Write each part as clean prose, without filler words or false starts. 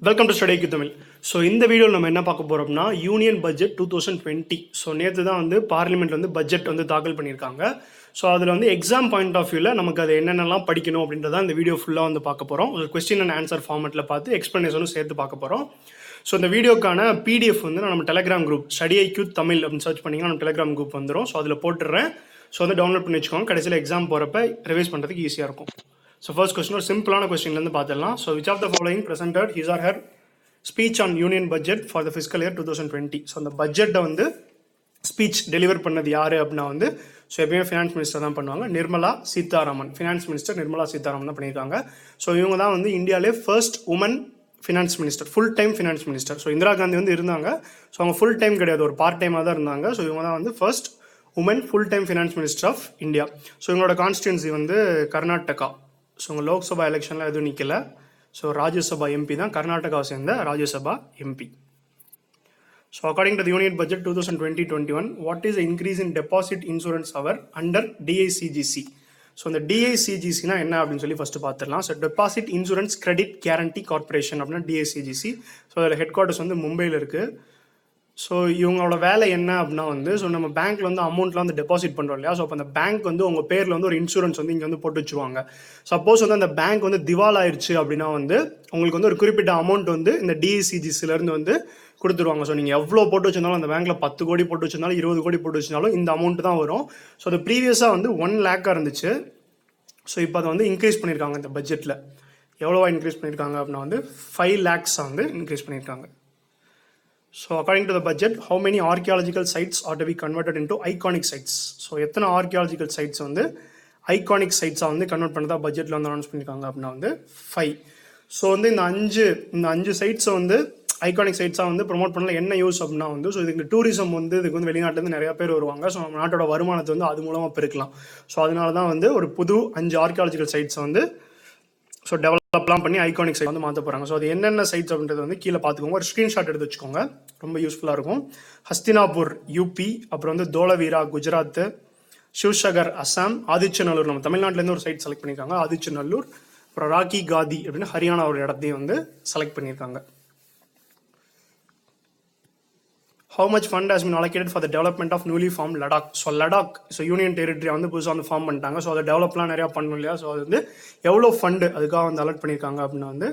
Welcome to study Tamil. So இந்த வீடியோவில் நம்ம என்ன பார்க்க போகிறோம்னா யூனியன் பட்ஜெட் 2020. ஸோ நேற்று தான் வந்து பார்லிமெண்ட் வந்து பட்ஜெட் வந்து தாக்கல் பண்ணியிருக்காங்க. ஸோ அதில் வந்து எக்ஸாம் பாயிண்ட் ஆஃப் வியூவில் நமக்கு அது என்னென்னலாம் படிக்கணும் அப்படின்றத இந்த வீடியோ ஃபுல்லாக வந்து பார்க்க போகிறோம். ஒரு கொஸ்டின் அண்ட் ஆன்சர் ஃபார்மெட்டில் பார்த்து எக்ஸ்ப்ளனேஷனும் சேர்த்து பார்க்க போகிறோம். ஸோ இந்த வீடியோக்கான பிடிஎஃப் வந்து நம்ம Telegram group study IQ Tamil அப்படின்னு சர்ச் பண்ணிங்கன்னா நம்ம டெலிகிராம் குரூப் வந்துடும். ஸோ அதில் போட்டுடுறேன். ஸோ வந்து டவுன்லோட் பண்ணி வச்சுக்கோங்க. கடைசியில் எக்ஸாம் போகிறப்ப ரிவைஸ் பண்ணுறதுக்கு ஈஸியாக இருக்கும். ஸோ ஃபர்ஸ்ட் கொஸ்டின் ஒரு சிம்பிளான கொஸ்டின்லேருந்து பார்த்துடலாம். So which of the following presented his or her speech on union budget for the fiscal year 2020. So அந்த பட்ஜெட்டை வந்து ஸ்பீச் டெலிவர் பண்ணது யார் அப்படின்னா வந்து ஸோ எப்பயுமே ஃபினான்ஸ் மினிஸ்டர் தான் பண்ணுவாங்க. நிர்மலா சீதாராமன், ஃபினான்ஸ் மினிஸ்டர் நிர்மலா சீதாராமன் தான் பண்ணியிருக்காங்க. ஸோ இவங்க தான் வந்து இந்தியாவிலே first woman finance minister, full time finance minister. So Indira Gandhi வந்து இருந்தாங்க. ஸோ அவங்க ஃபுல் டைம் கிடையாது, ஒரு பார்ட் டைமாக தான் இருந்தாங்க. ஸோ இவங்க தான் வந்து first woman full time finance minister of India. So இவங்களோட கான்ஸ்டிடுவன்சி வந்து கர்நாடகா. ஸோ இவங்க லோக்சபா எலெக்ஷனில் எதுவும் நிற்கல. ஸோ ராஜ்யசபா எம்பி தான், கர்நாடகாவை சேர்ந்த Rajya Sabha MP. So according to the union budget 2020-21, what is increase in deposit insurance our under DICGC? So இந்த டிஐசிஜிசினா என்ன அப்படின்னு சொல்லி ஃபஸ்ட்டு பார்த்துடலாம். So deposit insurance credit guarantee corporation அப்படின்னா டிஐசிஜிசி. ஸோ அதில் ஹெட் குவார்ட்டர்ஸ் வந்து மும்பையில் இருக்குது. ஸோ இவங்களோட வேலை என்ன அப்படின்னா வந்து ஸோ நம்ம பேங்க்கில் வந்து அமௌண்ட்லாம் வந்து டெபாசிட் பண்ணுறோம் இல்லையா. ஸோ அப்போ அந்த பேங்க் வந்து உங்கள் பேரில் வந்து ஒரு இன்சூரன்ஸ் வந்து இங்கே வந்து போட்டு வச்சுருவாங்க. சப்போஸ் வந்து அந்த பேங்க் வந்து திவால் ஆயிடுச்சு அப்படின்னா வந்து உங்களுக்கு வந்து ஒரு குறிப்பிட்ட அமௌண்ட் வந்து இந்த டிஐசிஜிசிலேருந்து வந்து கொடுத்துருவாங்க. ஸோ நீங்கள் எவ்வளோ போட்டு வச்சிருந்தாலும் அந்த பேங்க்கில் 10 கோடி போட்டு வச்சிருந்தாலும் 20 கோடி போட்டு வச்சிருந்தாலும் இந்த அமௌண்ட் தான் வரும். ஸோ அது ப்ரீவியஸாக வந்து 1 lakh இருந்துச்சு. ஸோ இப்போ அதை வந்து இன்க்ரீஸ் பண்ணியிருக்காங்க இந்த பட்ஜெட்டில். எவ்வளோவா இன்க்ரீஸ் பண்ணியிருக்காங்க அப்படின்னா வந்து 5 lakhs வந்து இன்க்ரீஸ் பண்ணியிருக்காங்க. So according to the budget, how many archaeological sites are to be converted into iconic sites? So எத்தனை archaeological sites வந்து ஐகானிக் சைட்ஸாக வந்து கன்வெர்ட் பண்ணதா பட்ஜெட்டில் வந்து அனௌன்ஸ் பண்ணியிருக்காங்க அப்படின்னா வந்து 5. ஸோ வந்து இந்த அஞ்சு சைட்ஸை வந்து ஐகானிக் சைட்ஸாக வந்து ப்ரொமோட் பண்ணல என்ன யூஸ் அப்படின்னா வந்து ஸோ இதுக்கு டூரிசம் வந்து இதுக்கு வந்து வெளிநாட்டிலேருந்து நிறையா பேர் வருவாங்க. ஸோ நம்ம நாட்டோட வருமானத்தை வந்து அது மூலமாக பெருக்கலாம். ஸோ அதனால தான் வந்து ஒரு புது 5 ஆர்கியாலஜிக்கல் சைட்ஸை வந்து ஸோ டெவலப்லாம் பண்ணி ஐகானிக் சைட் வந்து மாற்ற போகிறாங்க. ஸோ அது என்னென்ன சைட்ஸ் அப்படின்றது வந்து கீழே பார்த்துக்கோங்க. ஒரு ஸ்க்ரீன்ஷாட் எடுத்து வச்சுக்கோங்க, ரொம்ப யூஸ்ஃபுல்லாக இருக்கும். ஹஸ்தினாபூர் யூபி, அப்புறம் வந்து தோலவீரா குஜராத், சிவ்சகர் அசாம், ஆதிச்சநல்லூர் நம்ம தமிழ்நாட்டிலேருந்து ஒரு சைட் செலக்ட் பண்ணியிருக்காங்க ஆதிச்சநல்லூர், அப்புறம் ராக்கி காதி அப்படின்னு ஹரியானா ஒரு இடத்தையும் வந்து செலக்ட் பண்ணியிருக்காங்க. How much fund has been allocated for the development of newly formed Ladakh? So Ladakh so union territory வந்து புதுசாக வந்து ஃபார்ம் பண்ணிட்டாங்க. ஸோ அதை டெவலப்லாம் நிறையா பண்ணணும் இல்லையா. ஸோ அது வந்து எவ்வளோ ஃபண்டு அதுக்காக வந்து அலர்ட் பண்ணியிருக்காங்க அப்படின்னா வந்து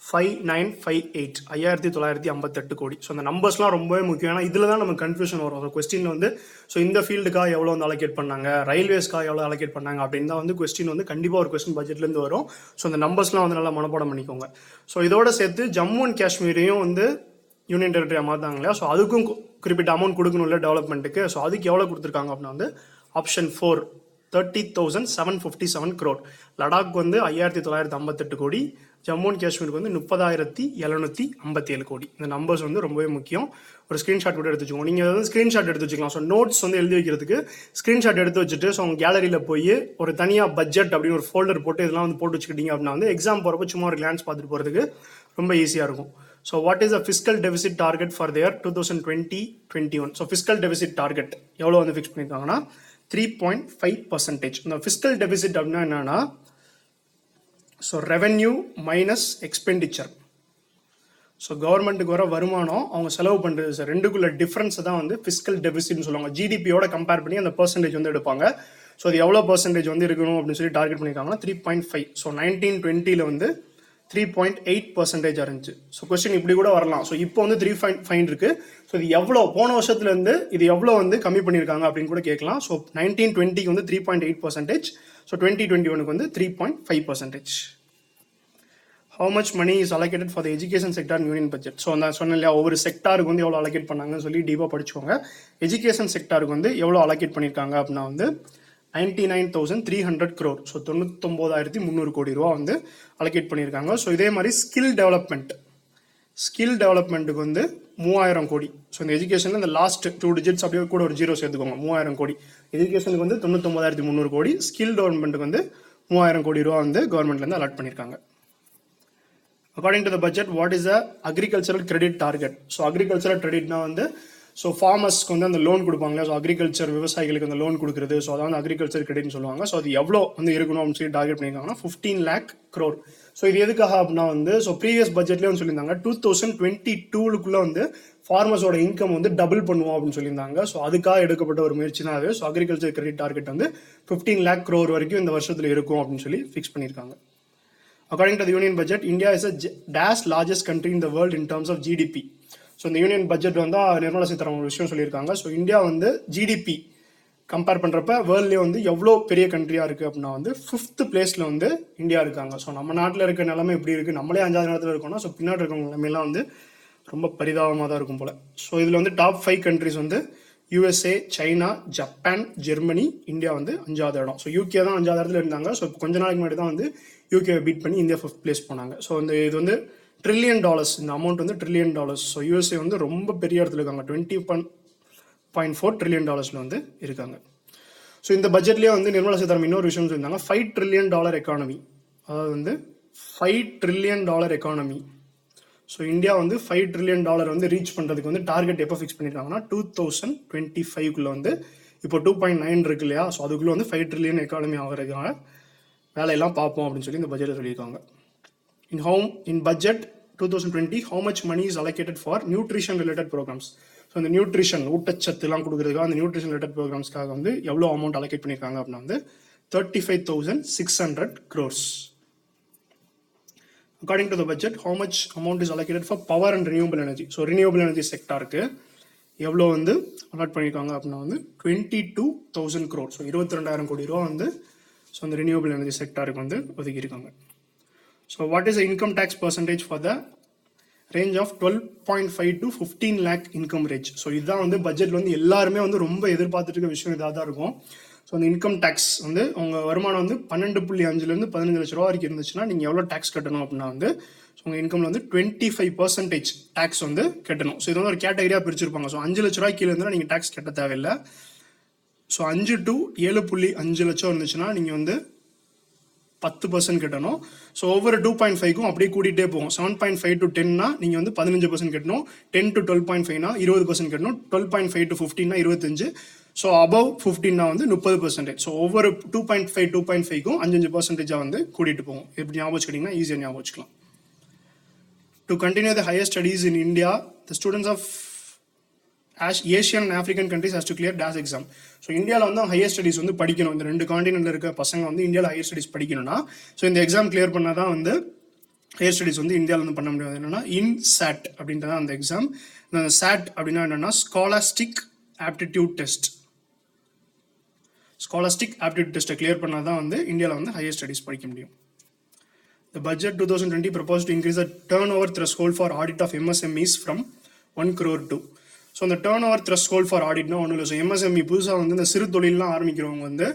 5958 5958 கோடி. ஸோ அந்த நம்பர்ஸ்லாம் ரொம்பவே முக்கியம். ஏன்னா இதில் தான் நமக்கு கன்ஃபியூஷன் வரும். ஸோ கொஸ்டின் வந்து ஸோ இந்த ஃபீல்டுக்காக எவ்வளோ வந்து அலோகேட் பண்ணாங்க, ரயில்வேஸ்க்காக எவ்வளோ அலோகேட் பண்ணாங்க அப்படின்னு தான் வந்து கொஸ்டின் வந்து கண்டிப்பாக ஒரு கொஸ்டின் பட்ஜெட்லேருந்து வரும். ஸோ அந்த நம்பர்ஸ்லாம் வந்து நல்லா மனப்பாடம் பண்ணிக்கோங்க. ஸோ இதோட சேர்த்து ஜம்மு அண்ட் காஷ்மீரையும் வந்து யூனியன் டெரிட்டரியாக மாற்றாங்க இல்லையா. ஸோ அதுக்கும் குறிப்பிட்ட அமௌண்ட் கொடுக்கணும்ல டெவலப்மெண்ட்டுக்கு. ஸோ அதுக்கு எவ்வளோ கொடுத்துருக்காங்க அப்படின்னா வந்து ஆப்ஷன் 4 30,757 crore. லடாக் வந்து 5958 கோடி, ஜம்மு அண்ட் காஷ்மீருக்கு வந்து 30,757 கோடி. இந்த நம்பர்ஸ் வந்து ரொம்பவே முக்கியம். ஒரு ஸ்க்ரீன்ஷாட் கூட எடுத்து வச்சுக்கோங்க. நீங்கள் வந்து ஸ்க்ரீன்ஷாட் எடுத்து வச்சுக்கலாம். ஸோ நோட்ஸ் வந்து எழுதி வைக்கிறதுக்கு ஸ்க்ரீன்ஷாட் எடுத்து வச்சுட்டு ஸோ உங்கள் கேலரியில் போய் ஒரு தனியாக பட்ஜெட் அப்படின்னு ஒரு ஃபோல்டர் போட்டு இதெல்லாம் வந்து போட்டு வச்சுக்கிட்டீங்க அப்படின்னா வந்து எக்ஸாம் போகிறப்ப சும்மா ஒரு கிளான்ஸ் பார்த்துட்டு போகிறதுக்கு ரொம்ப ஈஸியாக இருக்கும். So what is the fiscal deficit target for the year 2020-21? So fiscal deficit target எவ்வளோ வந்து ஃபிக்ஸ் பண்ணியிருக்காங்கன்னா 3.5%. இந்த fiscal deficit அப்படின்னா என்னன்னா so revenue minus expenditure. So கவர்மெண்ட்டுக்கு வர வருமானம் அவங்க செலவு பண்ணுறது சார் ரெண்டுக்குள்ள டிஃப்ரென்ஸை தான் வந்து ஃபிஸ்கல் டெபிசிட்னு சொல்லுவாங்க. ஜிடிபியோட கம்பேர் பண்ணி அந்த பர்சன்டேஜ் வந்து எடுப்பாங்க. ஸோ அது எவ்வளோ பர்சன்டேஜ் வந்து இருக்கணும் அப்படின்னு சொல்லி டார்கெட் பண்ணியிருக்காங்கன்னா 3.5. ஸோ 1920 வந்து 3.8% இருந்துச்சு. ஸோ கொஸ்டின் இப்படி கூட வரலாம். ஸோ இப்போ வந்து 3.5 இருக்கு. ஸோ இது எவ்வளோ போன வருஷத்துலேருந்து இது எவ்வளோ வந்து கம்மி பண்ணியிருக்காங்க அப்படின்னு கூட கேட்கலாம். ஸோ 1920 வந்து 3.8%. ஸோ 2021 வந்து 3.5%. How much money is allocated for the education sector in union budget? So நான் சொன்னேன் இல்லையா, ஒவ்வொரு செக்டாருக்கு வந்து எவ்வளோ அலோகேட் பண்ணாங்கன்னு சொல்லி டீப்பாக படிச்சுக்கோங்க. எஜுகேஷன் செக்டாருக்கு வந்து எவ்வளோ அலோகேட் பண்ணியிருக்காங்க அப்படின்னா வந்து 99,300 crore. ஸோ 99,300 கோடி ரூபா வந்து அலோகேட் பண்ணியிருக்காங்க. ஸோ இதே மாதிரி ஸ்கில் டெவலப்மெண்ட்டுக்கு வந்து 3000 கோடி. ஸோ இந்த எஜுகேஷனில் இந்த லாஸ்ட் 2 digits அப்படியே கூட ஒரு 0 சேர்த்துக்கோங்க. 3000 கோடி எஜுகேஷனுக்கு வந்து 99,300 கோடி, ஸ்கில் டெவலப்மெண்ட்டுக்கு வந்து 3000 கோடி ரூபா வந்து கவர்மெண்ட்லேருந்து அலாட் பண்ணியிருக்காங்க. According to the budget, what is the agricultural credit target? So agricultural கிரெடிட்னா வந்து ஸோ ஃபார்மர்ஸ்க்கு வந்து அந்த லோன் கொடுப்பாங்க. ஸோ அக்ரிகல்ச்சர் விவசாயிகளுக்கு அந்த லோன் கொடுக்குறது. ஸோ அதான் வந்து அக்ரிகல்ச்சர் கிரெடிட்னு சொல்லுவாங்க. ஸோ அது எவ்வளோ வந்து இருக்கணும் அப்படின்னு சொல்லி டார்கெட் பண்ணியிருக்காங்கன்னா 15 lakh crore. ஸோ இது எதுக்காக அப்படின்னா வந்து ஸோ ப்ரீவியஸ் பட்ஜெட்லேயே வந்து சொல்லியிருந்தாங்க 2022 வந்து ஃபார்மர்ஸோட இன்கம் வந்து டபுள் பண்ணுவோம் அப்படின்னு சொல்லியிருந்தாங்க. ஸோ அதுக்காக எடுக்கப்பட்ட ஒரு முயற்சி தான் அது. ஸோ அக்ரிகல்ச்சர் கிரெடிட் டார்கெட் வந்து 15 lakh crore வரைக்கும் இந்த வருஷத்தில் இருக்கும் அப்படின்னு சொல்லி ஃபிக்ஸ் பண்ணியிருக்காங்க. According to the Union budget, India is a dash largest country in the world in terms of GDP. So இந்த யூனியன் பட்ஜெட் வந்து நிர்மலா சீதாராமன் ஒரு விஷயம் சொல்லியிருக்காங்க. ஸோ இந்தியா வந்து ஜிடிபி கம்பேர் பண்ணுறப்ப வேர்ல்ட்லேயே வந்து எவ்வளோ பெரிய கண்ட்ரியாக இருக்குது அப்படின்னா வந்து 5th பிளேஸில் வந்து இந்தியா இருக்காங்க. ஸோ நம்ம நாட்டில் இருக்க நிலைமை எப்படி இருக்குது, நம்மளே 5வது இடத்துல இருக்கோம்னா ஸோ பின்னாடி இருக்கவங்க நிலைமையெல்லாம் வந்து ரொம்ப பரிதாபமாக தான் இருக்கும் போல். ஸோ இதில் வந்து டாப் 5 கண்ட்ரிஸ் வந்து USA, China, Japan, Germany, India வந்து 5வது இடம். ஸோ யூகே தான் 5வது இடத்துல இருந்தாங்க. ஸோ இப்போ கொஞ்ச நாளைக்கு முன்னாடி தான் வந்து யூகேவை பீட் பண்ணி இந்தியா 5th பிளேஸ் போனாங்க. ஸோ இது வந்து $1 trillion, இந்த அமௌண்ட் வந்து $1 trillion. ஸோ யூஎஸ்ஏ வந்து ரொம்ப பெரிய இடத்துல இருக்காங்க, $20.4 trillion வந்து இருக்காங்க. ஸோ இந்த பட்ஜெட்லேயே வந்து நிர்மலா சீதாராமன் இன்னொரு விஷயம் சொல்லியிருந்தாங்க, $5 trillion எக்கானமி, அதாவது வந்து $5 trillion எக்கானமி. ஸோ இந்தியா வந்து $5 trillion வந்து ரீச் பண்ணுறதுக்கு வந்து டார்கெட் எப்போ ஃபிக்ஸ் பண்ணியிருக்காங்கன்னா 2025 வந்து இப்போ 2.9 இருக்கு இல்லையா. ஸோ அதுக்குள்ளே வந்து $5 trillion எக்கானமி ஆகிறதுக்கான வேலையெல்லாம் பார்ப்போம் அப்படின்னு சொல்லி இந்த பட்ஜெட்டில் சொல்லியிருக்காங்க. In budget 2020, how much money is allocated for nutrition related programs? So இந்த நியூட்ரிஷன் ஊட்டச்சத்துலாம் கொடுக்குறதுக்காக அந்த நியூட்ரிஷன் ரிலேட்டட் ப்ரோக்ராம்ஸ்க்காக வந்து எவ்வளோ அமௌண்ட் அலோகேட் பண்ணியிருக்காங்க அப்படின்னா வந்து 35,600 crores. According to the budget, how much amount is allocated for power and renewable energy? So renewable energy செக்டாருக்கு எவ்வளோ வந்து allot பண்ணியிருக்காங்க அப்படின்னா வந்து 22,000 crores. ஸோ 22,000 கோடி ரூபா வந்து ஸோ அந்த renewable energy செக்டாருக்கு வந்து ஒதுக்கியிருக்காங்க. So what is the income tax percentage for the range of 12.5 to 15 lakh income range? So இதுதான் வந்து பட்ஜெட்டில் வந்து எல்லாருமே வந்து ரொம்ப எதிர்பார்த்துட்டு இருக்க விஷயம் இதாக தான் இருக்கும். ஸோ அந்த இன்கம் டேக்ஸ் வந்து உங்கள் வருமானம் வந்து 12.5 15 லட்ச ரூபா வரைக்கும் இருந்துச்சுன்னா நீங்கள் எவ்வளோ டேக்ஸ் கட்டணும் அப்படின்னா வந்து ஸோ உங்கள் இன்கம்ல வந்து 25% டேக்ஸ் வந்து கட்டணும். ஸோ இது வந்து ஒரு கேட்டகரியாக பிரிச்சிருப்பாங்க. ஸோ 5 லட்ச ரூபாய் கீழே இருந்தால் நீங்கள் டேக்ஸ் கட்ட தேவையில்லை. ஸோ 5 to 7.5 லட்சம் இருந்துச்சுன்னா நீங்கள் வந்து 10% கட்டணும். ஸோ ஒவ்வொரு 2.5க்கும் அப்படியே கூட்டிகிட்டே போகும். 7.5 to 10னா நீங்கள் வந்து 15% கட்டணும். 10 to 12.5னா 20% கட்டணும். 12.5 to 15னா 25. ஸோ அபவ் 15னா வந்து 30%. ஸோ ஒவ்வொரு 2.5க்கும் 5% வந்து கூட்டிகிட்டு போகும். எப்படி ஞாபகம் வச்சுக்கிட்டிங்கன்னா ஈஸியாக ஞாபகம் வச்சுக்கலாம். To continue the higher studies in India, the students of Asian and African countries has to clear DAS exam. So இந்தியாவில் வந்து ஹையர் ஸ்டடீஸ் வந்து படிக்கணும். இந்த 2 காண்டினென்ட்ல இருக்க பசங்க வந்து இந்தியாவில் ஹையர் ஸ்டடீஸ் படிக்கணும்னா ஸோ இந்த எக்ஸாம் கிளியர் பண்ணால் தான் வந்து ஹையர் ஸ்டடீஸ் வந்து இந்தியாவில் வந்து பண்ண முடியாது. என்னன்னா INSAT அப்படின்றத அந்த எக்ஸாம். இந்த SAT அப்படின்னா என்னன்னா scholastic aptitude test. Scholastic aptitude டெஸ்ட்டை கிளியர் பண்ணால் தான் வந்து இந்தியாவில் வந்து ஹையர் ஸ்டடீஸ் படிக்க முடியும். The budget 2020 proposed to increase the turnover threshold for audit of MSMEs from 1 crore to. So அந்த டேர்ன் ஓவர் த்ரெஷ்ஹோல்ட் ஃபார் ஆடிட்னா ஒன்றும் இல்லை. ஸோ MSME புதுசாக வந்து இந்த சிறு தொழிலெலாம் ஆரம்பிக்கிறவங்க வந்து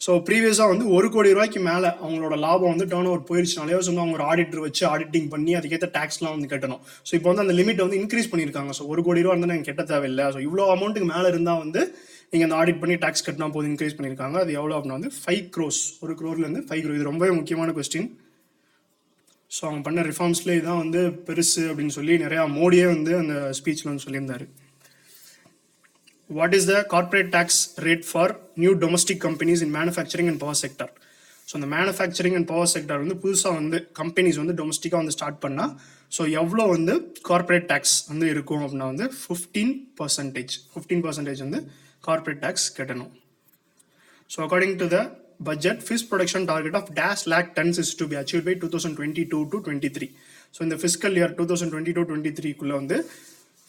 ஸோ ப்ரீவியஸாக வந்து $1 கோடி மேலே அவங்களோட லாபம் வந்து டேர்ன் ஓவர் போயிடுச்சுனாலே வந்து அவங்க ஒரு ஆடிட்டர் வச்சு ஆடிட்டிங் பண்ணி அதுக்கேற்ற டேக்ஸ்லாம் வந்து கட்டணும். ஸோ இப்போ வந்து அந்த லிமிட் வந்து இன்க்ரீஸ் பண்ணியிருக்காங்க. ஸோ $1 கோடி வந்து நீங்கள் கட்ட தேவையில்லை. ஸோ இவ்வளோ அமௌண்ட்டுக்கு மேலே இருந்தால் வந்து நீங்கள் அந்த ஆடிட் பண்ணி டேக்ஸ் கட்டினா போது இன்க்ரீஸ் பண்ணியிருக்காங்க. அது எவ்வளோ அப்படின்னா வந்து 5 crores. 1 crore-லேருந்து 5 crore. இது ரொம்பவே முக்கியமான கொஸ்டின். ஸோ அவங்க பண்ண ரிஃபார்ம்ஸ்லேயே இதான் வந்து பெருசு அப்படின்னு சொல்லி நிறையா மோடியே வந்து அந்த ஸ்பீச்சில் வந்து சொல்லியிருந்தாரு. What is the corporate tax rate for new domestic companies in manufacturing and power sector? So இந்த மேனுஃபேக்சரிங் அண்ட் பவர் செக்டர் வந்து புதுசாக வந்து கம்பெனிஸ் வந்து டொமஸ்டிக்காக வந்து ஸ்டார்ட் பண்ணால் ஸோ எவ்வளோ வந்து கார்பரேட் டேக்ஸ் வந்து இருக்கும் அப்படின்னா வந்து 15% வந்து கார்பரேட் டேக்ஸ் கட்டணும். So according to the budget, fish production target of lakh tons is to be achieved by 2022 to 23. So இந்த fiscal year 2022-23 வந்து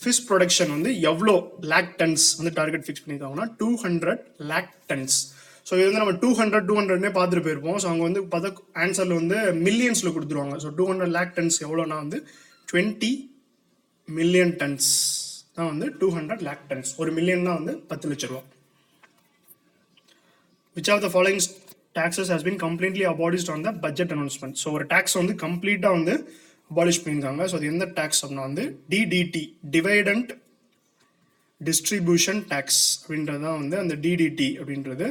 ஃபிஷ் ப்ரொடக்ஷன் வந்து எவ்வளோ லேக் டன்ஸ் வந்து டார்கெட் ஃபிக்ஸ் பண்ணியிருக்காங்கன்னா 200 lakh tons. ஸோ இது வந்து நம்ம 200 பார்த்துட்டு போயிருப்போம். ஸோ அவங்க வந்து பார்த்தா ஆன்சரில் வந்து மில்லியன்ஸில் கொடுத்துருவாங்க. ஸோ 200 lakh tons எவ்வளோனா வந்து 20 million tons தான் வந்து 200 lakh tons. ஒரு மில்லியன் தான் வந்து 10 லட்ச ரூபா. Which of the following taxes has been completely abolished on the budget announcement? So ஒரு டேக்ஸ் வந்து கம்ப்ளீட்டாக வந்து அபாலிஷ் பண்ணியிருக்காங்க. ஸோ அது எந்த டேக்ஸ் அப்படின்னா வந்து DDT, டிவைடண்ட் டிஸ்ட்ரிபியூஷன் டேக்ஸ் அப்படின்றது தான் வந்து அந்த DDT அப்படின்றது.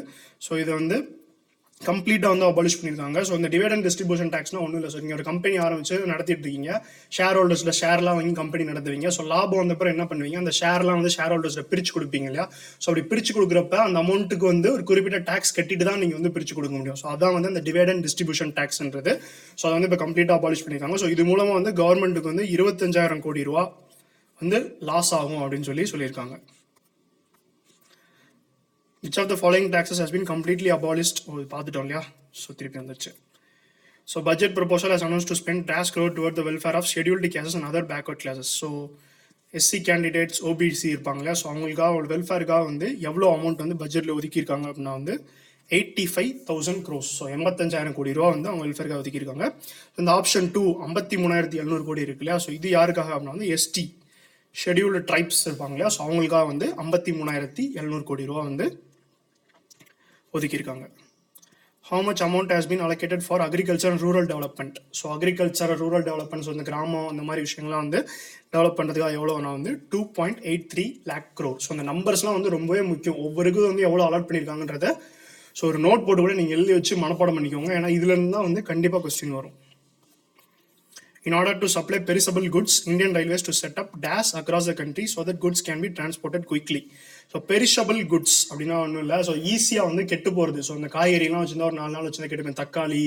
ஸோ இதை வந்து கம்ப்ளீட்டாக வந்து அபாலிஷ் பண்ணியிருக்காங்க. ஸோ இந்த டிவைட் அண்ட் டிஸ்ட்ரிபியூஷன் டேக்ஸ்னா ஒன்றும் இல்லை. ஸோ நீங்கள் ஒரு கம்பெனி ஆரம்பிச்சு நடத்திட்டு இருக்கீங்க, ஷேர் ஹோல்டர்ஸில் ஷேர்லாம் வாங்கி கம்பெனி நடத்துவீங்க. ஸோ லாபம் வந்தப்பறம் என்ன பண்ணுவீங்க, அந்த ஷேர்லாம் வந்து ஷேர் ஹோல்டர்ஸில் பிரித்து கொடுப்பீங்க இல்லையா. ஸோ அப்படி பிரித்து கொடுக்குறப்ப அந்த அமௌண்ட்டுக்கு வந்து ஒரு குறிப்பிட்ட டேக்ஸ் கட்டிட்டு தான் நீங்கள் வந்து பிரித்து கொடுக்க முடியும். ஸோ அதான் வந்து அந்த டிவைட் அண்ட் டிஸ்ட்ரிபியூஷன் டேக்ஸ்ன்றது. ஸோ அதை வந்து இப்போ கம்ப்ளீட்டாக அபாலிஷ் பண்ணியிருக்காங்க. ஸோ இது மூலமாக வந்து கவர்மெண்ட்டுக்கு வந்து 25,000 கோடி ரூபா வந்து லாஸ் ஆகும் அப்படின்னு சொல்லியிருக்காங்க. Which of the following taxes has been completely abolished? பார்த்துட்டோம் இல்லையா. ஸோ திருப்பி வந்துச்சு. So budget proposal has announced to spend dash crore toward the welfare of scheduled castes and other backward classes. So SC candidates OBC இருப்பாங்களா, so அவங்களுக்காக ஒரு வெல்ஃபேருக்காக வந்து எவ்வளோ amount வந்து பட்ஜெட்டில் ஒதுக்கியிருக்காங்க அப்படின்னா வந்து 85,000 crores. ஸோ 85,000 கோடி ரூபா வந்து அவங்க வெல்ஃபேருக்காக ஒதுக்கியிருக்காங்க. இந்த ஆப்ஷன் 2 53,700 கோடி இருக்கு இல்லையா. ஸோ இது யாருக்காக அப்படின்னா வந்து எஸ்டி ஷெடியூல்டு ட்ரைப்ஸ் இருப்பாங்க இல்லையா. ஸோ அவங்களுக்காக வந்து 53,700 கோடி ரூபா வந்து ஒதுக்கியிருக்காங்க. How much amount has been allocated for agriculture and rural development? So agriculture rural development, so இந்த கிராமம் அந்த மாதிரி விஷயங்கள்லாம் வந்து டெவலப் பண்ணுறதுக்காக எவ்வளோனா வந்து 2.83 lakh crore. ஸோ அந்த நம்பர்ஸ்லாம் வந்து ரொம்பவே முக்கியம். ஒவ்வொருக்கும் வந்து எவ்வளோ அலாட் பண்ணியிருக்காங்கன்றத ஸோ ஒரு நோட் போட்டு கூட நீங்கள் எழுதி வச்சு மனப்பாடம் பண்ணிக்கோங்க. ஏன்னா இதுலேருந்து தான் வந்து கண்டிப்பாக கொஸ்டின் வரும். In order to supply perishable goods, Indian Railways to set up dash across the country so that goods can be transported quickly. So perishable goods அப்படின்னா ஒன்றும் இல்லை. ஸோ ஈஸியாக வந்து கெட்டு போகிறது. ஸோ இந்த காய்கறிலாம் வச்சுருந்தா ஒரு 4 நாள் வச்சுருந்தா கெட்டுப்போம். தக்காளி,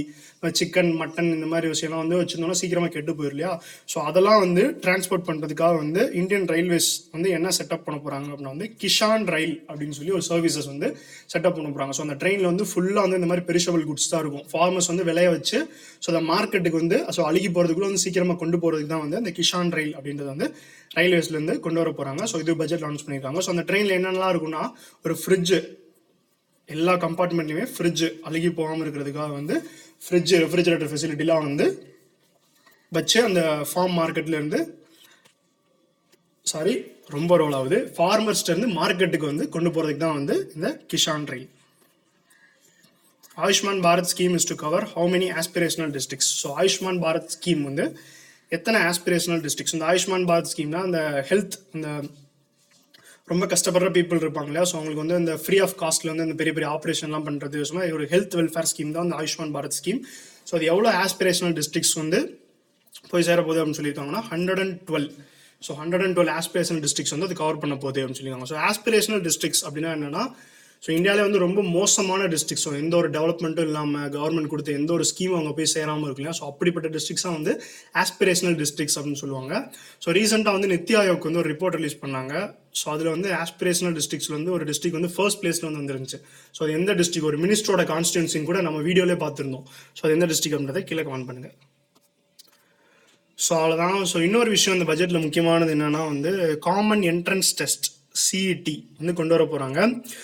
சிக்கன், மட்டன் இந்த மாதிரி விஷயம்லாம் வந்து வச்சுருந்தோம்னா சீக்கிரமாக கெட்டு போயிடும் இல்லையா. ஸோ அதெல்லாம் வந்து டிரான்ஸ்போர்ட் பண்ணுறதுக்காக வந்து இந்தியன் ரயில்வேஸ் வந்து என்ன செட்டப் பண்ண போகிறாங்க அப்படின்னா வந்து கிஷான் ரயில் அப்படின்னு சொல்லி ஒரு சர்வீசஸ் வந்து செட்டப் பண்ண போகிறாங்க. ஸோ அந்த ட்ரெயினில் வந்து ஃபுல்லாக வந்து இந்த மாதிரி பெரிஷபிள் குட்ஸ் தான் இருக்கும். ஃபார்மர்ஸ் வந்து விளைய வச்சு ஸோ அந்த மார்க்கெட்டுக்கு வந்து ஸோ அழுகி போகிறதுக்குள்ள வந்து சீக்கிரமாக கொண்டு போகிறதுக்கு தான் வந்து அந்த கிஷான் ரயில் அப்படின்றது வந்து ரயில்வேஸ்லேருந்து கொண்டு வர போகிறாங்க. ஸோ இது பட்ஜெட் லான்ச் பண்ணியிருக்காங்க. ஸோ அந்த ட்ரெயினில் என்னென்னலாம் இருக்குன்னா ஒரு ஃப்ரிட்ஜு, எல்லா கம்பார்ட்மெண்ட்லையுமே ஃப்ரிட்ஜு அழுகி போகாமல் இருக்கிறதுக்காக வந்து ஃப்ரிட்ஜு ரெஃப்ரிஜரேட்டர் ஃபெசிலிட்டிலாம் வந்து வச்சு அந்த ஃபார்ம் மார்க்கெட்லேருந்து ரொம்ப ரோல் ஆகுது ஃபார்மர்ஸ்லேருந்து மார்க்கெட்டுக்கு வந்து கொண்டு போகிறதுக்கு தான் வந்து இந்த Kisan rail. Ayushman Bharat scheme is to cover how many aspirational districts. So Ayushman Bharat scheme வந்து எத்தனை ஆஸ்பிரேஷனல் டிஸ்ட்ரிக்ட்ஸ். இந்த ஆயுஷ்மான் பாரத் ஸ்கீம்னா அந்த ஹெல்த், இந்த ரொம்ப கஷ்டப்படுற பீப்புள் இருப்பாங்க இல்லையா. ஸோ அவங்களுக்கு வந்து இந்த ஃப்ரீ ஆஃப் காஸ்ட்ல வந்து இந்த பெரிய பெரிய ஆப்ரேஷன்லாம் பண்ணுறது ஒரு ஹெல்த் வெல்ஃபேர் ஸ்கீம் தான் இந்த ஆயுஷ்மான் பாரத் ஸ்கீம். ஸோ அது எவ்வளோ ஆஸ்பிரேஷனல் டிஸ்ட்ரிக்ட்ஸ் வந்து போய் சேர போகுது அப்படின்னு சொல்லியிருக்காங்கன்னா 112. ஸோ 112 ஆஸ்பிரேஷனல் டிஸ்ட்ரிக்ட்ஸ் வந்து அது கவர் பண்ண போகுது அப்படின்னு சொல்லியிருக்காங்க. ஸோ ஆஸ்பிரேஷனல் டிஸ்ட்ரிக்ட்ஸ் அப்படின்னா என்னன்னா ஸோ இந்தியாவிலே வந்து ரொம்ப மோசமான டிஸ்ட்ரிக்ஸ், ஸோ எந்த ஒரு டெவலப்மெண்ட்டும் இல்லாமல் கவர்மெண்ட் கொடுத்த எந்த ஒரு ஸ்கீம் அவங்க போய் சேராமல் இருக்கு இல்லையா. ஸோ அப்படிப்பட்ட டிஸ்ட்ரிக்ஸாக வந்து ஆஸ்பிரேஷனல் டிஸ்ட்ரிக்ஸ் அப்படின்னு சொல்லுவாங்க. ஸோ ரீசெண்டாக வந்து நித்தி ஆயோக் வந்து ஒரு ரிப்போர்ட் ரிலீஸ் பண்ணாங்க. ஸோ அதில் வந்து ஆஸ்பிரேஷனல் டிஸ்ட்ரிக்ஸ்ல வந்து ஒரு டிஸ்ட்ரிக்ட் வந்து ஃபர்ஸ்ட் பிளேஸ்ல வந்து வந்துருந்துச்சு. ஸோ அது எந்த டிஸ்ட்ரிக்ட், ஒரு மினிஸ்டரோட கான்ஸ்டியூன்சின்னு கூட நம்ம வீடியோலேயே பார்த்துருந்தோம். ஸோ அது எந்த டிஸ்ட்ரிக்ட் அப்படின்றத கீழே கமெண்ட் பண்ணுங்க. ஸோ அவ்வளோதான். ஸோ இன்னொரு விஷயம் இந்த பட்ஜெட்டில் முக்கியமானது என்னன்னா வந்து காமன் என்ட்ரன்ஸ் டெஸ்ட் சிஇடி வந்து கொண்டு வர போகிறாங்க.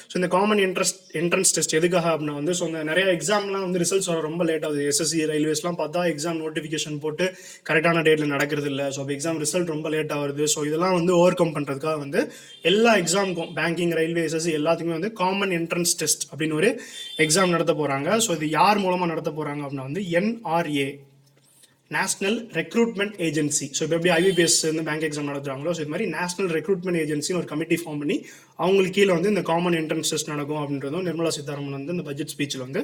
ஸோ இந்த காமன் என்ட்ரன்ஸ் டெஸ்ட் எதுக்காக அப்படின்னா வந்து ஸோ இந்த நிறைய எக்ஸாம்லாம் வந்து ரிசல்ட்ஸ் வர ரொம்ப லேட் ஆகுது. எஸ்எஸ்சி ரயில்வேஸ்லாம் பார்த்தா எக்ஸாம் நோட்டிஃபிகேஷன் போட்டு கரெக்டான டேட்டில் நடக்கிறது இல்லை. ஸோ எக்ஸாம் ரிசல்ட் ரொம்ப லேட் ஆகுது. ஸோ இதெல்லாம் வந்து ஓவர் கம் பண்ணுறதுக்காக வந்து எல்லா எக்ஸாமுக்கும் பேங்கிங், ரயில்வே, எஸ்எஸ்சி எல்லாத்துக்குமே வந்து காமன் என்ட்ரன்ஸ் டெஸ்ட் அப்படின்னு ஒரு எக்ஸாம் நடத்த போகிறாங்க. ஸோ இது யார் மூலமாக நடத்த போகிறாங்க அப்படின்னா வந்து NRA, national recruitment agency. So இப்போ எப்படி ஐபிபிஎஸ் வந்து பேங்க் எக்ஸாம் நடத்துறாங்களோ ஸோ இது மாதிரி நேஷனல் ரெக்ரூட்மெண்ட் ஏஜென்சின்னு ஒரு கமிட்டி ஃபார்ம் பண்ணி அவங்களுக்கு கீழே வந்து இந்த காமன் என்ட்ரன்ஸ் டெஸ்ட் நடக்கும் அப்படின்றதும் நிர்மலா சீதாராமன் வந்து இந்த பட்ஜெட் ஸ்பீச்சில் வந்து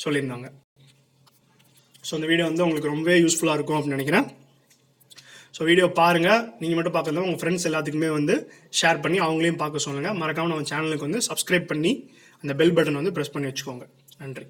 சொல்லியிருந்தாங்க. ஸோ இந்த வீடியோ வந்து உங்களுக்கு ரொம்பவே யூஸ்ஃபுல்லாக இருக்கும் அப்படின்னு நினைக்கிறேன். ஸோ வீடியோ பாருங்கள், நீங்கள் மட்டும் பார்க்கறது உங்கள் ஃப்ரெண்ட்ஸ் எல்லாத்துக்குமே வந்து ஷேர் பண்ணி அவங்களையும் பார்க்க சொல்லுங்கள். மறக்காமல் நம்ம சேனலுக்கு வந்து சப்ஸ்கிரைப் பண்ணி அந்த பெல் பட்டன் வந்து ப்ரெஸ் பண்ணி வச்சுக்கோங்க. நன்றி.